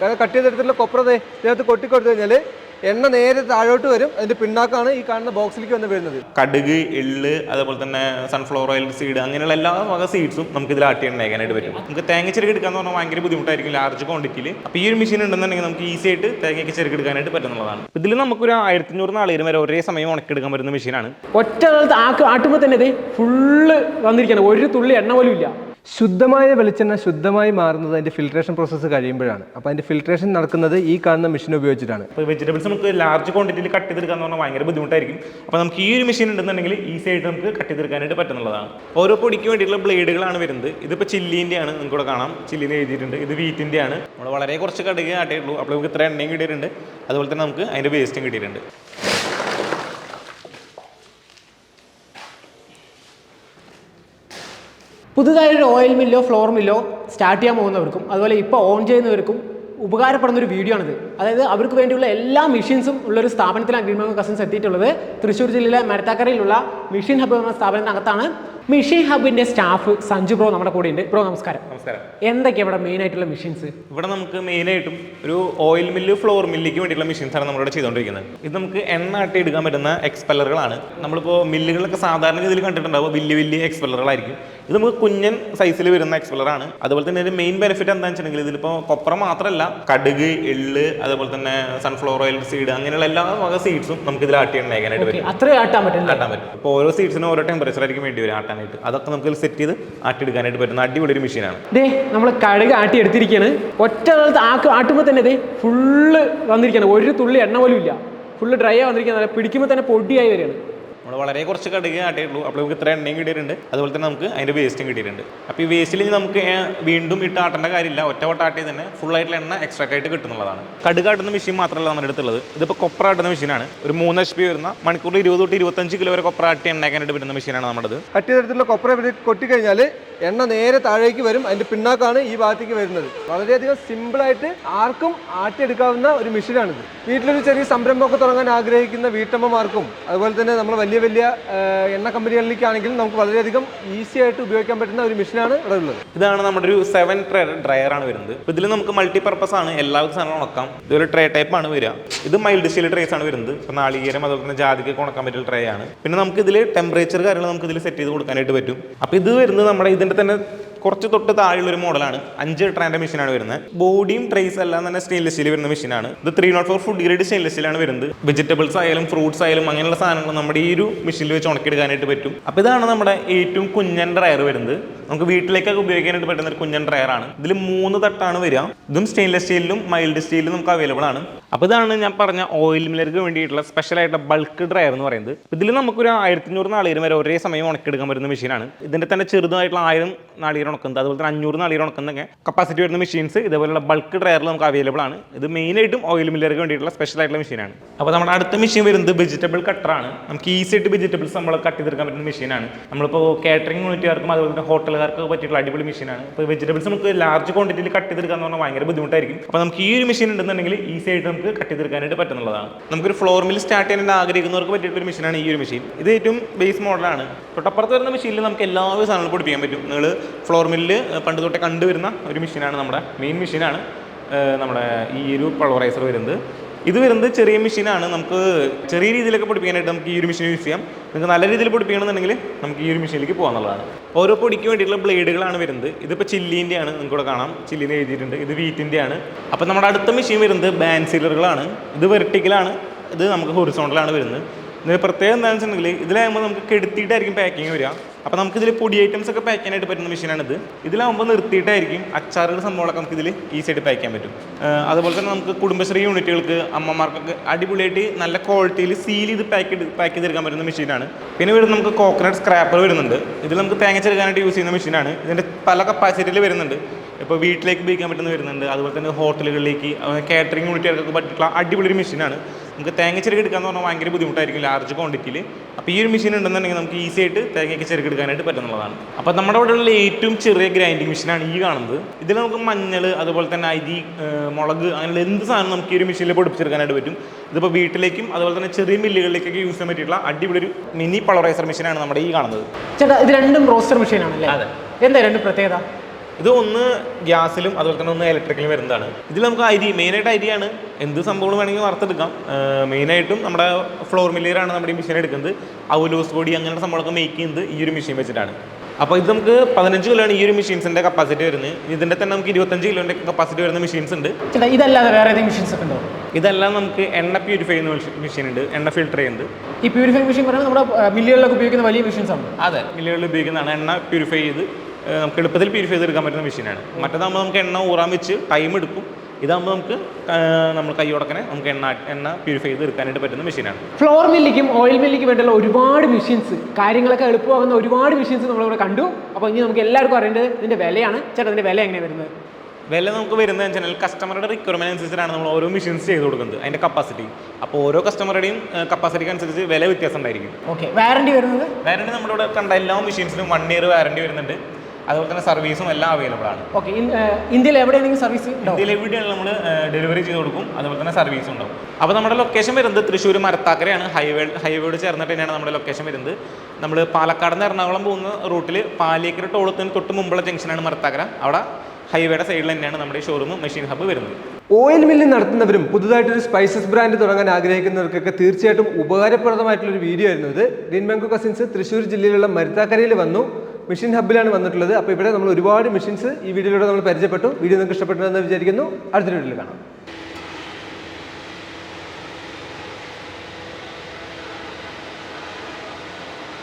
കാരണം കട്ട് ചെയ്തെടുത്തിട്ടുള്ള കൊപ്ര ഇതിനകത്ത് കൊട്ടിക്കൊടുത്തു കഴിഞ്ഞാൽ എണ്ണ നേരെ താഴോട്ട് വരും. അതിന്റെ പിണ്ണാക്കാണ് ഈ കാണുന്ന ബോക്സിലേക്ക് വന്ന് വരുന്നത്. കടുക്, എള്ള്, അതേപോലെ തന്നെ സൺഫ്ലവർ ഓയിൽ സീഡ്, അങ്ങനെയുള്ള എല്ലാ വക സീഡ്സും നമുക്ക് ഇതിൽ ആട്ടി എണ്ണയാക്കാനായിട്ട് പറ്റും. നമുക്ക് തേങ്ങ ചെറുക്കെടുക്കാന്ന് പറഞ്ഞാൽ ഭയങ്കര ബുദ്ധിമുട്ടായിരിക്കും ലാർജ് ക്വാണ്ടിറ്റിയിൽ. അപ്പോൾ ഈ ഒരു മെഷീൻ ഉണ്ടെന്നുണ്ടെങ്കിൽ നമുക്ക് ഈസി ആയിട്ട് തേങ്ങയ്ക്ക് ചെറുക്കെടുക്കാനായിട്ട് പറ്റുന്നതാണ്. ഇതിൽ നമുക്കൊരു 1500 നാളികേരം വരെ ഒരേ സമയം ഉണക്കെടുക്കാൻ പറ്റുന്ന മെഷീനാണ്. ഒറ്റ ആട്ടുമ്പോൾ തന്നെ ഇത് ഫുള്ള് വന്നിരിക്കുകയാണ്, ഒരു തുള്ളി എണ്ണ പോലും ഇല്ല. ശുദ്ധമായ വെളിച്ചെണ്ണ ശുദ്ധമായി മാറുന്നത് അതിന്റെ ഫിൽട്രേഷൻ പ്രോസസ്സ് കഴിയുമ്പോഴാണ്. അപ്പോൾ അതിന്റെ ഫിൽട്രേഷൻ നടക്കുന്നത് ഈ കാണുന്ന മെഷീൻ ഉപയോഗിച്ചിട്ടാണ്. അപ്പോൾ വെജിറ്റബിൾസ് നമുക്ക് ലാർജ് ക്വാണ്ടിറ്റിയിൽ കട്ട് ചെയ്തെടുക്കാന്ന് പറഞ്ഞാൽ ഭയങ്കര ബുദ്ധിമുട്ടായിരിക്കും. അപ്പോൾ നമുക്ക് ഈ ഒരു മെഷീൻ ഉണ്ടെന്നുണ്ടെങ്കിൽ ഈസി ആയിട്ട് നമുക്ക് കട്ട് ചെയ്തെടുക്കാനായിട്ട് പറ്റുന്നതാണ്. ഓരോ പൊടിക്ക് വേണ്ടിയിട്ടുള്ള ബ്ലേഡുകളാണ് വരുന്നത്. ഇതിപ്പോൾ ചില്ലിൻ്റെ ആണ്, നിങ്ങൾക്ക് ഇവിടെ കാണാം ചില്ലിന്ന് എഴുതിയിട്ടുണ്ട്. ഇത് വീറ്റിൻ്റെ ആണ്. നമ്മൾ വളരെ കുറച്ച് കടുക് ആട്ടിയുള്ളൂ. അപ്പോൾ നമുക്ക് ഇത്ര എണ്ണയും കിട്ടിയിട്ടുണ്ട്, അതുപോലെ തന്നെ നമുക്ക് അതിൻ്റെ വേസ്റ്റും കിട്ടിയിട്ടുണ്ട്. പുതുതായൊരു ഓയിൽ മില്ലോ ഫ്ലോർ മില്ലോ സ്റ്റാർട്ട് ചെയ്യാൻ പോകുന്നവർക്കും അതുപോലെ ഇപ്പോൾ ഓൺ ചെയ്യുന്നവർക്കും ഉപകാരപ്പെടുന്നൊരു വീഡിയോ ആണിത്. അതായത് അവർക്ക് വേണ്ടിയുള്ള എല്ലാ മെഷീൻസും ഉള്ളൊരു സ്ഥാപനത്തിലാണ് ഗ്രീൻ മാംഗോ കസിൻസ് എത്തിയിട്ടുള്ളത്. തൃശ്ശൂർ ജില്ലയിലെ മരത്താക്കരയിലുള്ള മെഷീൻ ഹബ്ബ് എന്ന സ്ഥാപനത്തിനകത്താണ്. മെഷീൻ ഹബിന്റെ സ്റ്റാഫ് സഞ്ജു ബ്രോ നമ്മുടെ കൂടെ ഉണ്ട്. ബ്രോ നമസ്കാരം. നമസ്കാരം. എന്തൊക്കെയാണ് ഇവിടെ മെയിൻ ആയിട്ടുള്ള മെഷീൻസ്? ഇവിടെ നമുക്ക് മെയിനായിട്ടും ഒരു ഓയിൽ മില്ല്, ഫ്ലോർ മില്ലിക്ക് വേണ്ടിയിട്ടുള്ള മെഷീൻസാണ് നമ്മളിവിടെ ചെയ്തുകൊണ്ടിരിക്കുന്നത്. ഇത് നമുക്ക് എണ്ണ ആട്ടി എടുക്കാൻ പറ്റുന്ന എക്സ്പെല്ലറുകളാണ്. നമ്മളിപ്പോൾ മില്ലുകളൊക്കെ സാധാരണ ഇതിൽ കണ്ടിട്ടുണ്ടാവും, വലിയ വലിയ എക്സ്പെല്ലറുകളായിരിക്കും. ഇത് നമുക്ക് കുഞ്ഞൻ സൈസിൽ വരുന്ന എക്സ്പെല്ലറാണ്. അതുപോലെ തന്നെ ഇതിന്റെ മെയിൻ ബെനിഫിറ്റ് എന്താണെന്ന് വെച്ചിട്ടുണ്ടെങ്കിൽ ഇതിലിപ്പോൾ കൊപ്ര മാത്രമല്ല, കടുക്, എള്ള്, അതുപോലെ തന്നെ സൺഫ്ലവർ ഓയിൽ സീഡ്, അങ്ങനെയുള്ള എല്ലാ വക സീഡ്സും നമുക്ക് ഇതിൽ ആട്ടി എണ്ണയാക്കാനായിട്ട് പറ്റും. അത്രയും ആട്ടാൻ പറ്റും. അപ്പോൾ ഓരോ സീഡ്സിനും ഓരോ ടെമ്പറേച്ചർ ആയിരിക്കും വേണ്ടി വരും ആട്ടാനായിട്ട്. അതൊക്കെ നമുക്ക് സെറ്റ് ചെയ്ത് ആട്ടിയെടുക്കാനായിട്ട് പറ്റുന്ന അടിപൊളി ഒരു മെഷീനാണ്. നമ്മൾ കടുക് ആട്ടി എടുത്തിരിക്കുകയാണ്. ഒറ്റ ആട്ടുമ്പോൾ തന്നെ ഇത് ഫുള്ള് വന്നിരിക്കുകയാണ്, ഒരു തുള്ളി എണ്ണ പോലും ഇല്ല. ഫുള്ള് ഡ്രൈ ആയി വന്നിരിക്കുന്നത്, പിടിക്കുമ്പോൾ തന്നെ പൊടിയായി വരികയാണ്. നമ്മൾ വളരെ കുറച്ച് കടുക് ആട്ടിയുള്ളൂ. അപ്പോൾ നമുക്ക് ഇത്ര എണ്ണയും കിട്ടിയിട്ടുണ്ട്, അതുപോലെ തന്നെ നമുക്ക് അതിൻ്റെ വേസ്റ്റും കിട്ടിയിട്ടുണ്ട്. അപ്പോൾ ഈ വേസ്റ്റിൽ നമുക്ക് വീണ്ടും ഇട്ട് ആട്ടേണ്ട കാര്യമില്ല. ഒറ്റ ആട്ടി തന്നെ ഫുള്ളായിട്ടുള്ള എണ്ണ എക്സ്ട്രാക്ട് ആയിട്ട് കിട്ടുന്നതാണ്. കടുക് ആട്ടുന്ന മെഷീൻ മാത്രമല്ല നമ്മുടെ അടുത്തുള്ളത്. ഇതിപ്പോൾ കൊപ്ര ആട്ടുന്ന മെഷീനാണ്. ഒരു 3 HP വരുന്ന മണിക്കൂറിൽ 20 തൊട്ട് 25 കിലോ വരെ കൊപ്ര ആട്ടി എണ്ണയാക്കാനായിട്ട് പറ്റുന്ന മെഷീനാണ് നമ്മുടേത്. കട്ട് ചെയ്തെടുത്തിട്ടുള്ള കൊപ്ര കൊട്ടിക്കഴിഞ്ഞാൽ എണ്ണ നേരെ താഴേക്ക് വരും. അതിന്റെ പിണ്ണാക്കാണ് ഈ ഭാഗത്തേക്ക് വരുന്നത്. വളരെയധികം സിമ്പിളായിട്ട് ആർക്കും ആട്ടിയെടുക്കാവുന്ന ഒരു മെഷീനാണിത്. വീട്ടിലൊരു ചെറിയ സംരംഭമൊക്കെ തുടങ്ങാൻ ആഗ്രഹിക്കുന്ന വീട്ടമ്മമാർക്കും അതുപോലെ തന്നെ നമ്മൾ വലിയ എണ്ണ കമ്പനികളിലേക്കാണെങ്കിലും നമുക്ക് വളരെയധികം ഈസി ആയിട്ട് ഉപയോഗിക്കാൻ പറ്റുന്ന ഒരു മെഷീനാണ് ഇവിടെ ഉള്ളത്. ഇതാണ് നമ്മുടെ ഒരു 7 ഡ്രയർ ആണ് വരുന്നത്. ഇതിൽ നമുക്ക് മൾട്ടിപർപ്പസ് ആണ്, എല്ലാവർക്കും സാധനങ്ങളും ഉണക്കാം. ഇതൊരു ട്രേ ടൈപ്പ് ആണ് വരിക. ഇത് മൈൽഡ് സ്റ്റീൽ ട്രേസ് ആണ് വരുന്നത്. ഇപ്പോൾ നാളികേരം അതുപോലെ തന്നെ ജാതിക്കൊക്കെ ഉണക്കാൻ പറ്റുന്ന ട്രേ ആണ്. പിന്നെ നമുക്ക് ഇതിൽ ടെമ്പറേച്ചർ കാര്യങ്ങൾ നമുക്ക് ഇതിൽ സെറ്റ് ചെയ്ത് കൊടുക്കാനായിട്ട് പറ്റും. അപ്പോൾ ഇത് വരുന്നത് നമ്മുടെ ഇതിൻ്റെ തന്നെ കുറച്ച് തൊട്ട് താഴെയുള്ള ഒരു മോഡലാണ്. 5 ട്രാൻ്റെ മെഷീനാണ് വരുന്നത്. ബോഡിയും ട്രേസ് എല്ലാം തന്നെ സ്റ്റെയിൻലെസ് സ്റ്റീൽ വരുന്ന മെഷീനാണ്. ഇത് 304 ഫുഡ് ഗ്രേഡ് സ്റ്റെയിൻലെസ് സ്റ്റീലാണ് വരുന്നത്. വെജിറ്റബിൾസ് ആയാലും ഫ്രൂട്ട്സ് ആയാലും അങ്ങനെയുള്ള സാധനങ്ങൾ നമ്മുടെ ഈ ഒരു മെഷീനിൽ വെച്ച് ഉണക്കിയെടുക്കാനായിട്ട് പറ്റും. അപ്പോൾ ഇതാണ് നമ്മുടെ ഏറ്റവും കുഞ്ഞൻ ഡ്രയർ വരുന്നത്. നമുക്ക് വീട്ടിലേക്കൊക്കെ ഉപയോഗിക്കാനായിട്ട് പറ്റുന്ന ഒരു കുഞ്ഞൻ ഡ്രയറാണ്. ഇതിൽ 3 തട്ടാണ് വരിക. ഇതും സ്റ്റെയിൻലെസ് സ്റ്റീലിലും മൈൽഡ് സ്റ്റീലിലും നമുക്ക് അവൈലബിൾ ആണ്. അപ്പോൾ ഇതാണ് ഞാൻ പറഞ്ഞ ഓയിൽ മില്ലർക്ക് വേണ്ടിയിട്ടുള്ള സ്പെഷ്യലായിട്ടുള്ള ബൾക്ക് ഡ്രയർ എന്ന് പറയുന്നത്. ഇതിൽ നമുക്കൊരു 1500 നാളികേരം വരെ ഒരേ സമയം ഉണക്കിയെടുക്കാൻ പറ്റുന്ന മെഷീനാണ്. ഇതിൻ്റെ തന്നെ ചെറുതായിട്ടുള്ള 1000 നാളികേരം ഉണക്കുന്നത്, അതുപോലെ തന്നെ 500 നാളികേരം ഉണക്കുന്നൊക്കെ കപ്പാസിറ്റി വരുന്ന മെഷീൻസ് ഇതേപോലുള്ള ബൾക്ക് ഡ്രയറിൽ നമുക്ക് അവൈലബിൾ ആണ്. ഇത് മെയിനായിട്ടും ഓയിൽ മില്ലർക്ക് വേണ്ടിയിട്ടുള്ള സ്പെഷ്യലായിട്ടുള്ള മെഷീനാണ്. അപ്പോൾ നമ്മുടെ അടുത്ത മെഷീൻ വരുന്നത് വെജിറ്റബിൾ കട്ടറാണ്. നമുക്ക് ഈസി ആയിട്ട് വെജിറ്റബിൾസ് നമ്മൾ കട്ട് ചെയ്തെടുക്കാൻ പറ്റുന്ന മെഷീനാണ്. നമ്മളിപ്പോൾ കാറ്ററിംഗ് യൂണിറ്റുകാർക്കും അതുപോലെ തന്നെ ഹോട്ടലുകാർക്ക് പറ്റിയിട്ടുള്ള അടിപൊളി മെഷീനാണ്. അപ്പോൾ വെജിറ്റബിൾസ് നമുക്ക് ലാർജ് ക്വാണ്ടിറ്റിയിൽ കട്ട് ചെയ്തെടുക്കാന്ന് പറഞ്ഞാൽ ഭയങ്കര ബുദ്ധിമുട്ടായിരിക്കും. അപ്പോൾ നമുക്ക് ഈ ഒരു മെഷീൻ ഉണ്ടെന്നുണ്ടെങ്കിൽ ഈസി ആയിട്ട് നമുക്ക് കട്ട് ചെയ്തെടുക്കാനായിട്ട് പറ്റുന്നതാണ്. നമുക്കൊരു ഫ്ലോർ മിൽ സ്റ്റാർട്ട് ചെയ്യാൻ ആഗ്രഹിക്കുന്നവർക്ക് പറ്റിയിട്ടുള്ള ഒരു മെഷീനാണ് ഈ ഒരു മെഷീൻ. ഇത് ഏറ്റവും ബേസ് മോഡലാണ്. തൊട്ടപ്പുറത്ത് വരുന്ന മെഷീനിൽ നമുക്ക് എല്ലാ സാധനങ്ങളും പൊടിപ്പിക്കാൻ പറ്റും. നിങ്ങൾ ഫ്ലോർ മില്ല് പണ്ട് തൊട്ടേ കണ്ടുവരുന്ന ഒരു മെഷീനാണ്, നമ്മുടെ മെയിൻ മെഷീനാണ് നമ്മുടെ ഈ ഒരു പൾവറൈസർ വരുന്നത്. ഇത് വരുന്നത് ചെറിയ മെഷീനാണ്. നമുക്ക് ചെറിയ രീതിയിലൊക്കെ പൊടിപ്പിക്കാനായിട്ട് നമുക്ക് ഈ ഒരു മെഷീൻ യൂസ് ചെയ്യാം. നിങ്ങൾക്ക് നല്ല രീതിയിൽ പൊടിപ്പിക്കണമെന്നുണ്ടെങ്കിൽ നമുക്ക് ഈ ഒരു മെഷീനിലേക്ക് പോകാന്നുള്ളതാണ്. ഓരോ പൊടിക്ക് വേണ്ടിയിട്ടുള്ള ബ്ലേഡുകളാണ് വരുന്നത്. ഇതിപ്പോൾ ചില്ലിൻ്റെ ആണ്, നിങ്ങൾക്ക് ഇവിടെ കാണാം ചില്ലിന്ന് എഴുതിയിട്ടുണ്ട്. ഇത് വീറ്റിൻ്റെ ആണ്. അപ്പോൾ നമ്മുടെ അടുത്ത മെഷീൻ വരുന്നത് ബാൻഡ് സീലറുകളാണ്. ഇത് വെർട്ടിക്കലാണ്, ഇത് നമുക്ക് ഹൊറിസോണ്ടലാണ് വരുന്നത്. ഇതിന് പ്രത്യേകം എന്താണെന്ന് വെച്ചിട്ടുണ്ടെങ്കിൽ ഇതിലാകുമ്പോൾ നമുക്ക് കെടുത്തിയിട്ടായിരിക്കും പാക്കിങ് വരിക. അപ്പോൾ നമുക്കിതിൽ പൊടി ഐറ്റംസ് ഒക്കെ പാക്ക് ചെയ്യാനായിട്ട് പറ്റുന്ന മെഷീനാണിത്. ഇതിലാകുമ്പോൾ നിർത്തിയിട്ടായിരിക്കും അച്ചാറുകൾ സംഭവങ്ങളൊക്കെ നമുക്ക് ഇതിൽ ഈസിയായിട്ട് പാക്ക് ചെയ്യാൻ പറ്റും. അതുപോലെ തന്നെ നമുക്ക് കുടുംബശ്രീ യൂണിറ്റുകൾക്ക് അമ്മമാർക്കൊക്കെ അടിപൊളിയായിട്ട് നല്ല ക്വാളിറ്റിയിൽ സീൽ ചെയ്ത് പാക്ക് ചെയ്തെടുക്കാൻ പറ്റുന്ന മെഷീനാണ്. പിന്നെ വരുന്നത് നമുക്ക് കോക്കനട്ട് സ്ക്രാപ്പർ വരുന്നുണ്ട്. ഇതിൽ നമുക്ക് തേങ്ങ ചെറുക്കാനായിട്ട് യൂസ് ചെയ്യുന്ന മെഷീനാണ്. ഇതിൻ്റെ പല കപ്പാസിറ്റിയിൽ വരുന്നുണ്ട്. ഇപ്പോൾ വീട്ടിലേക്ക് ഉപയോഗിക്കാൻ പറ്റുന്ന വരുന്നുണ്ട്, അതുപോലെ തന്നെ ഹോട്ടലുകളിലേക്ക് കാറ്ററിംഗ് യൂണിറ്റുകാർക്കൊക്കെ പറ്റിയിട്ടുള്ള അടിപൊളി ഒരു മെഷീനാണ്. നമുക്ക് തേങ്ങ ചെറുക്കെടുക്കാന്ന് പറഞ്ഞാൽ ഭയങ്കര ബുദ്ധിമുട്ടായിരിക്കും ലാർജ് ക്വാണ്ടിറ്റിയിൽ. അപ്പോൾ ഈ ഒരു മെഷീൻ ഉണ്ടെന്നുണ്ടെങ്കിൽ നമുക്ക് ഈസി ആയിട്ട് തേങ്ങയ്ക്ക് ചെറുക്കെടുക്കാനായിട്ട് പറ്റുന്നതാണ്. അപ്പോൾ നമ്മുടെ ഇവിടെയുള്ള ഏറ്റവും ചെറിയ ഗ്രൈൻഡിങ് മെഷീനാണ് ഈ കാണുന്നത്. ഇതിൽ നമുക്ക് മഞ്ഞൾ, അതുപോലെ തന്നെ അരി, മുളക്, അങ്ങനെയുള്ള എന്ത് സാധനം നമുക്ക് ഈ ഒരു മെഷീനിൽ പൊടിപ്പിച്ചെടുക്കാനായിട്ട് പറ്റും. ഇതിപ്പോൾ വീട്ടിലേക്കും അതുപോലെ തന്നെ ചെറിയ മില്ലുകളിലേക്കൊക്കെ യൂസ് ചെയ്യാൻ പറ്റിയിട്ടുള്ള അടിപൊളി ഒരു മിനി പൾവറൈസർ മെഷീനാണ് നമ്മുടെ ഈ കാണുന്നത്. ചേട്ടാ, ഇത് രണ്ടും റോസ്റ്റർ മെഷീനാണല്ലേ? അതെ. എന്താ രണ്ട് പ്രത്യേകത? ഇത് ഒന്ന് ഗ്യാസിലും അതുപോലെ തന്നെ ഒന്ന് ഇലക്ട്രിക്കലും വരുന്നതാണ്. ഇതിൽ നമുക്ക് അരി, മെയിനായിട്ട് അരിയാണ്, എന്ത് സംഭവം വേണമെങ്കിൽ വറുത്തെടുക്കാം. മെയിനായിട്ടും നമ്മുടെ ഫ്ലോർ മില്ലിയറാണ് നമ്മുടെ ഈ മെഷീൻ എടുക്കുന്നത്. അവലോസ് പൊടി അങ്ങനത്തെ സംഭവങ്ങളൊക്കെ മേക്ക് ചെയ്യുന്നത് ഈ ഒരു മെഷീൻ വെച്ചിട്ടാണ്. അപ്പോൾ ഇത് നമുക്ക് 15 കിലോയാണ് ഈ ഒരു മെഷീൻസിൻ്റെ കപ്പാസിറ്റി വരുന്നത്. ഇതിൻ്റെ തന്നെ നമുക്ക് 25 കിലോൻ്റെ കപ്പാസിറ്റി വരുന്ന മെഷീൻസ് ഉണ്ട്. ചേട്ടാ ഇതല്ലാതെ വേറെ ഏതെങ്കിലും മെഷീൻസ് ഒക്കെ ഉണ്ടോ? ഇതെല്ലാം നമുക്ക് എണ്ണ പ്യൂരിഫൈ ചെയ്യുന്ന മെഷീൻ ഉണ്ട്, എണ്ണ ഫിൽട്ടർ ചെയ്യുന്നത്. ഈ പ്യൂരിഫൈ മെഷീൻ പറയുന്നത് നമ്മുടെ മില്ലുകളിലൊക്കെ ഉപയോഗിക്കുന്ന വലിയ മെഷീൻസ് ആണ്. അതെ, മില്ലുകളിൽ ഉപയോഗിക്കുന്നതാണ്. എണ്ണ പ്യൂരിഫൈ ചെയ്ത് നമുക്ക് എളുപ്പത്തിൽ പ്യൂരിഫൈ ചെയ്തെടുക്കാൻ പറ്റുന്ന മെഷീനാണ്. മറ്റേതാകുമ്പോൾ നമുക്ക് എണ്ണ ഊറാൻ വെച്ച് ടൈം എടുക്കും. ഇതാകുമ്പോൾ നമുക്ക് നമ്മൾ കൈയോടക്കനെ നമുക്ക് എണ്ണ പ്യൂരിഫൈ ചെയ്ത് എടുക്കാനായിട്ട് പറ്റുന്ന മെഷീനാണ്. ഫ്ലോർ മില്ലിക്കും ഓയിൽ മില്ലിക്കും വേണ്ടിയുള്ള ഒരുപാട് മെഷീൻസ്, കാര്യങ്ങളൊക്കെ എളുപ്പമാകുന്ന ഒരുപാട് മെഷീൻസ് നമ്മളിവിടെ കണ്ടു. അപ്പോൾ ഇനി നമുക്ക് എല്ലാവർക്കും അറിയേണ്ടത് ഇതിൻ്റെ വിലയാണ്. ചേട്ടാ ഇതിൻ്റെ വില എങ്ങനെയാണ് വരുന്നത്? വില നമുക്ക് വരുന്നത് വെച്ചാൽ കസ്റ്റമറുടെ റിക്വയർമെൻറ്റ് അനുസരിച്ചാണ് നമ്മൾ ഓരോ മെഷീൻസ് ചെയ്ത് കൊടുക്കുന്നത്, അതിൻ്റെ കപ്പാസിറ്റി. അപ്പോൾ ഓരോ കസ്റ്റമറുടെയും കപ്പാസിറ്റിക്ക് അനുസരിച്ച് വില വ്യത്യാസം ഉണ്ടായിരിക്കും. ഓക്കെ, വാറണ്ടി വരുന്നത്? വാറണ്ടി നമ്മുടെ ഇവിടെ കണ്ട എല്ലാ മെഷീൻസിനും 1 ഇയർ വാറണ്ടി വരുന്നുണ്ട്. അതുപോലെ തന്നെ സർവീസും എല്ലാം അവൈലബിൾ ആണ്. ഓക്കെ, ഇന്ത്യയിൽ എവിടെയാണെങ്കിൽ സർവീസ് ഇന്ത്യയിൽ എവിടെയാണ് നമ്മൾ ഡെലിവറി ചെയ്ത് കൊടുക്കും, അതുപോലെ തന്നെ സർവീസും ഉണ്ടാവും. അപ്പോൾ നമ്മുടെ ലൊക്കേഷൻ വരുന്നത് തൃശ്ശൂർ മരത്താക്കരയാണ്. ഹൈവേയോട് ചേർന്നിട്ട് തന്നെയാണ് നമ്മുടെ ലൊക്കേഷൻ വരുന്നത്. നമ്മൾ പാലക്കാട് നിന്ന് എറണാകുളം പോകുന്ന റൂട്ടിൽ പാലിയേക്കര ടോളത്തിന് തൊട്ട് മുമ്പുള്ള ജംഗ്ഷനാണ് മരത്താക്കര. അവിടെ ഹൈവേയുടെ സൈഡിൽ തന്നെയാണ് നമ്മുടെ ഷോറൂം മെഷീൻ ഹബ്ബ് വരുന്നത്. ഓയിൽ മില്ല് നടത്തുന്നവരും പുതുതായിട്ടൊരു സ്പൈസസ് ബ്രാൻഡ് തുടങ്ങാൻ ആഗ്രഹിക്കുന്നവർക്കൊക്കെ തീർച്ചയായിട്ടും ഉപകാരപ്രദമായിട്ടുള്ളൊരു വീഡിയോ ആയിരുന്നു ഇത്. ഗ്രീൻ മാംഗോ കസിൻസ് തൃശ്ശൂർ ജില്ലയിലുള്ള മരുത്താക്കരയിൽ വന്നു, മെഷീൻ ഹബ്ബിലാണ് വന്നിട്ടുള്ളത്. അപ്പോൾ ഇവിടെ നമ്മൾ ഒരുപാട് മെഷീൻസ് ഈ വീഡിയോയിലൂടെ നമ്മൾ പരിചയപ്പെട്ടു. വീഡിയോ നിങ്ങൾക്ക് ഇഷ്ടപ്പെട്ടെന്ന് വിചാരിക്കുന്നു. അടുത്ത വീഡിയോയിൽ കാണാം.